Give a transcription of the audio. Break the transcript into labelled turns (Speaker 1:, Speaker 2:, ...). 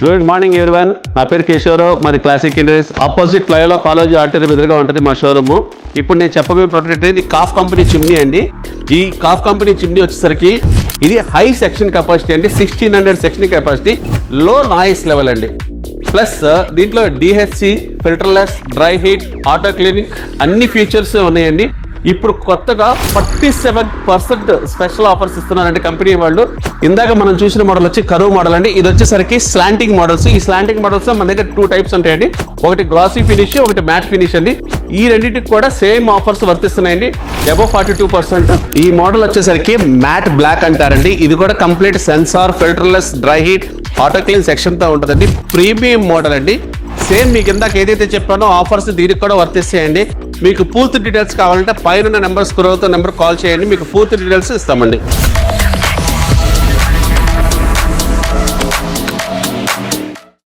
Speaker 1: Good morning everyone. నా పేరు కేశవరావు. మాది క్లాసిక్ ఇండస్ట్రీస్ ఆపోజిట్ ఫ్లైలో కాలేజ్ ఆర్టీఆర్ ఎదురుగా ఉంటుంది మా షోరూమ్. ఇప్పుడు నేను చెప్పబోయే ప్రోడక్ట్ ఇది కాఫ్ కంపెనీ చిమ్నీ అండి. ఈ కాఫ్ కంపెనీ చిమ్నీ వచ్చేసరికి ఇది హై సెక్షన్ కెపాసిటీ అండి, 1600 సెక్షన్ కెపాసిటీ, లో నాయిస్ లెవెల్ అండి. ప్లస్ దీంట్లో DHC, filterless, dry heat, auto cleaning అన్ని ఫీచర్స్ ఉన్నాయండి. ఇప్పుడు కొత్తగా 47% స్పెషల్ ఆఫర్స్ ఇస్తున్నారండి కంపెనీ వాళ్ళు. ఇందాక మనం చూసిన మోడల్ వచ్చి కరువు మోడల్ అండి. ఇది వచ్చేసరికి స్లాంటింగ్ మోడల్స్. ఈ స్లాంటింగ్ మోడల్స్ మన దగ్గర 2 టైప్స్ ఉంటాయండి. ఒకటి గ్లాసీ ఫినిష్, ఒకటి మ్యాట్ ఫినిష్ అండి. ఈ రెండింటికి కూడా సేమ్ ఆఫర్స్ వర్తిస్తున్నాయండి, అబౌవ్ 42%. ఈ మోడల్ వచ్చేసరికి మ్యాట్ బ్లాక్ అంటారండి. ఇది కూడా complete sensor, filterless, dry heat, auto clean సెక్షన్తో ఉంటుందండి. ప్రీమియం మోడల్ అండి. సేమ్ మీకు ఇందాక ఏదైతే చెప్పానో ఆఫర్స్ దీనికి కూడా వర్తిస్తాయండి. మీకు పూర్తి డీటెయిల్స్ కావాలంటే పైన నెంబర్ స్క్రోల్ అవుతున్న నెంబర్ కాల్ చేయండి, మీకు పూర్తి డీటెయిల్స్ ఇస్తామండి.